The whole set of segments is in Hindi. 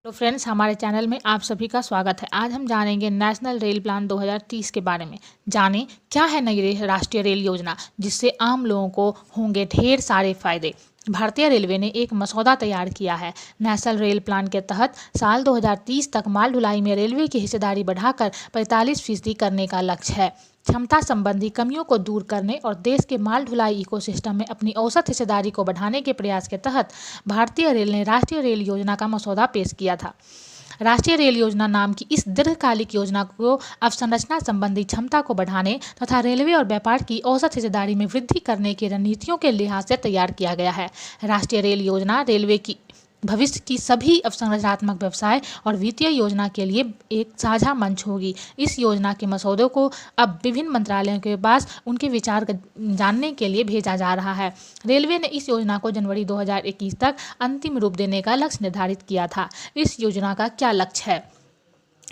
तो फ्रेंड्स, हमारे चैनल में आप सभी का स्वागत है। आज हम जानेंगे नेशनल रेल प्लान 2030 के बारे में। जानें क्या है नई राष्ट्रीय रेल योजना, जिससे आम लोगों को होंगे ढेर सारे फायदे। भारतीय रेलवे ने एक मसौदा तैयार किया है। नेशनल रेल प्लान के तहत साल 2030 तक माल ढुलाई में रेलवे की हिस्सेदारी बढ़ाकर 45% करने का लक्ष्य है। क्षमता संबंधी कमियों को दूर करने और देश के माल ढुलाई इकोसिस्टम में अपनी औसत हिस्सेदारी को बढ़ाने के प्रयास के तहत भारतीय रेल ने राष्ट्रीय रेल योजना का मसौदा पेश किया था। राष्ट्रीय रेल योजना नाम की इस दीर्घकालिक योजना को अवसंरचना संबंधी क्षमता को बढ़ाने तथा रेलवे और व्यापार की औसत हिस्सेदारी में वृद्धि करने की रणनीतियों के लिहाज से तैयार किया गया है। राष्ट्रीय रेल योजना रेलवे की भविष्य की सभी अवसंरचनात्मक व्यवसाय और वित्तीय योजना के लिए एक साझा मंच होगी। इस योजना के मसौदे को अब विभिन्न मंत्रालयों के पास उनके विचार जानने के लिए भेजा जा रहा है। रेलवे ने इस योजना को जनवरी 2021 तक अंतिम रूप देने का लक्ष्य निर्धारित किया था। इस योजना का क्या लक्ष्य है?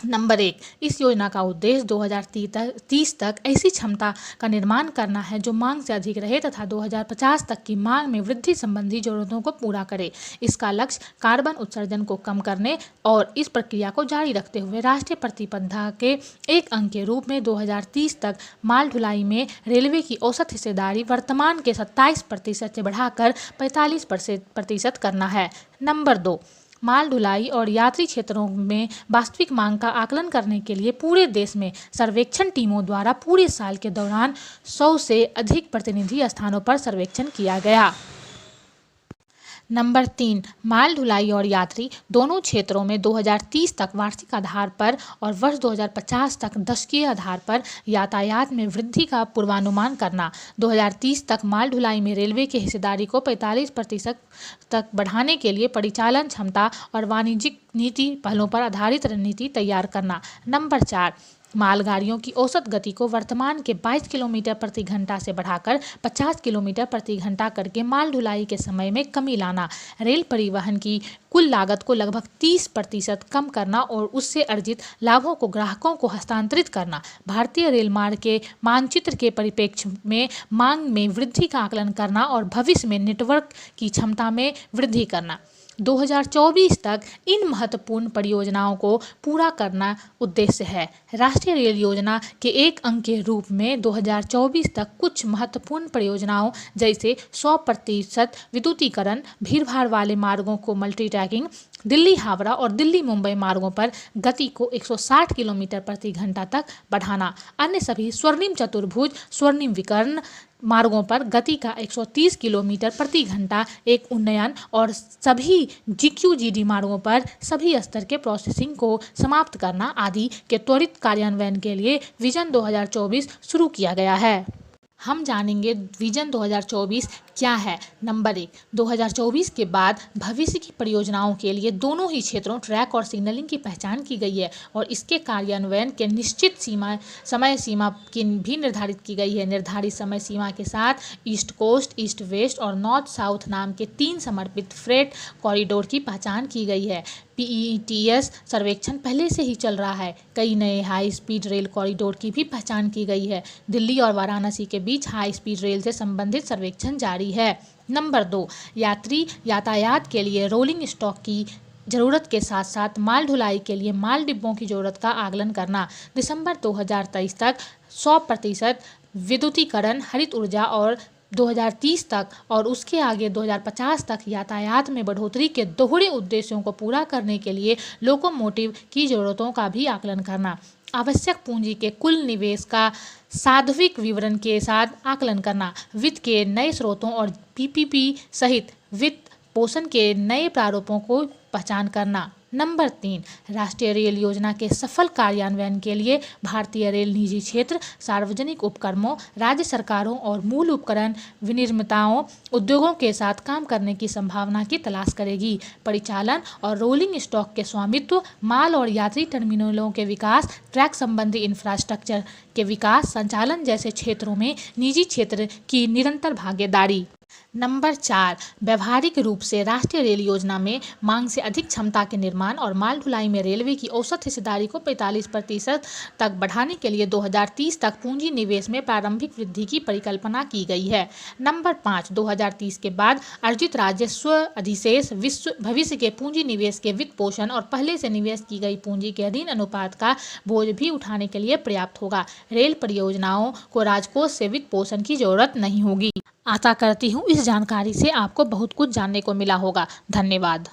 नंबर 1, इस योजना का उद्देश्य 2030 तक ऐसी क्षमता का निर्माण करना है जो मांग से अधिक रहे तथा 2050 तक की मांग में वृद्धि संबंधी जरूरतों को पूरा करे। इसका लक्ष्य कार्बन उत्सर्जन को कम करने और इस प्रक्रिया को जारी रखते हुए राष्ट्रीय प्रतिबद्धता के एक अंग के रूप में 2030 तक माल ढुलाई में रेलवे की औसत हिस्सेदारी वर्तमान के 27% से बढ़ाकर 45% करना है। नंबर 2, माल ढुलाई और यात्री क्षेत्रों में वास्तविक मांग का आकलन करने के लिए पूरे देश में सर्वेक्षण टीमों द्वारा पूरे साल के दौरान 100 से अधिक प्रतिनिधि स्थानों पर सर्वेक्षण किया गया। नंबर 3, माल ढुलाई और यात्री दोनों क्षेत्रों में 2030 तक वार्षिक आधार पर और वर्ष 2050 तक दशकीय आधार पर यातायात में वृद्धि का पूर्वानुमान करना। 2030 तक माल ढुलाई में रेलवे की हिस्सेदारी को 45% तक बढ़ाने के लिए परिचालन क्षमता और वाणिज्यिक नीति पहलों पर आधारित रणनीति तैयार करना। नंबर 4, मालगाड़ियों की औसत गति को वर्तमान के 22 किलोमीटर प्रति घंटा से बढ़ाकर 50 किलोमीटर प्रति घंटा करके माल ढुलाई के समय में कमी लाना। रेल परिवहन की कुल लागत को लगभग 30% कम करना और उससे अर्जित लाभों को ग्राहकों को हस्तांतरित करना। भारतीय रेल मार्ग के मानचित्र के परिप्रेक्ष्य में मांग में वृद्धि का आकलन करना और भविष्य में नेटवर्क की क्षमता में वृद्धि करना। 2024 तक इन महत्वपूर्ण परियोजनाओं को पूरा करना उद्देश्य है। राष्ट्रीय रेल योजना के एक अंग के रूप में 2024 तक कुछ महत्वपूर्ण परियोजनाओं जैसे 100% विद्युतीकरण, भीड़भाड़ वाले मार्गों को मल्टी ट्रैकिंग, दिल्ली हावड़ा और दिल्ली मुंबई मार्गों पर गति को 160 किलोमीटर प्रति घंटा तक बढ़ाना। अन्य सभी स्वर्णिम चतुर्भुज, स्वर्णिम विकर्ण मार्गों पर गति का 130 किलोमीटर प्रति घंटा एक उन्नयन और सभी GQGD मार्गों पर सभी स्तर के प्रोसेसिंग को समाप्त करना आदि के त्वरित कार्यान्वयन के लिए विजन 2024 शुरू किया गया है। हम जानेंगे विजन 2024 क्या है। नंबर 1, 2024 के बाद भविष्य की परियोजनाओं के लिए दोनों ही क्षेत्रों ट्रैक और सिग्नलिंग की पहचान की गई है और इसके कार्यान्वयन के निश्चित समय सीमा की भी निर्धारित की गई है। निर्धारित समय सीमा के साथ ईस्ट कोस्ट, ईस्ट वेस्ट और नॉर्थ साउथ नाम के 3 समर्पित फ्रेट कॉरिडोर की पहचान की गई है। PETS सर्वेक्षण पहले से ही चल रहा है। कई नए हाई स्पीड रेल कॉरिडोर की भी पहचान की गई है। दिल्ली और वाराणसी के बीच हाई स्पीड रेल से संबंधित सर्वेक्षण जारी है। नंबर 2, यात्री यातायात के लिए रोलिंग स्टॉक की जरूरत के साथ साथ माल ढुलाई के लिए माल डिब्बों की जरूरत का आकलन करना। दिसंबर 2023 तक 100% विद्युतीकरण, हरित ऊर्जा और 2030 तक और उसके आगे 2050 तक यातायात में बढ़ोतरी के दोहरे उद्देश्यों को पूरा करने के लिए लोकोमोटिव की ज़रूरतों का भी आकलन करना। आवश्यक पूंजी के कुल निवेश का साधविक विवरण के साथ आकलन करना। वित्त के नए स्रोतों और PPP सहित वित्त पोषण के नए प्रारूपों को पहचान करना। नंबर 3, राष्ट्रीय रेल योजना के सफल कार्यान्वयन के लिए भारतीय रेल निजी क्षेत्र, सार्वजनिक उपक्रमों, राज्य सरकारों और मूल उपकरण विनिर्माताओं उद्योगों के साथ काम करने की संभावना की तलाश करेगी। परिचालन और रोलिंग स्टॉक के स्वामित्व, माल और यात्री टर्मिनलों के विकास, ट्रैक संबंधी इंफ्रास्ट्रक्चर के विकास, संचालन जैसे क्षेत्रों में निजी क्षेत्र की निरंतर भागीदारी। नंबर 4, व्यवहारिक रूप से राष्ट्रीय रेल योजना में मांग से अधिक क्षमता के निर्माण और माल ढुलाई में रेलवे की औसत हिस्सेदारी को 45% तक बढ़ाने के लिए 2030 तक पूंजी निवेश में प्रारंभिक वृद्धि की परिकल्पना की गई है। नंबर 5, 2030 के बाद अर्जित राजस्व अधिशेष भविष्य के पूंजी निवेश के वित्त पोषण और पहले से निवेश की गई पूंजी के ऋण अनुपात का बोझ भी उठाने के लिए पर्याप्त होगा। रेल परियोजनाओं को राजकोष से वित्त पोषण की जरूरत नहीं होगी। आशा करती हूँ इस जानकारी से आपको बहुत कुछ जानने को मिला होगा। धन्यवाद।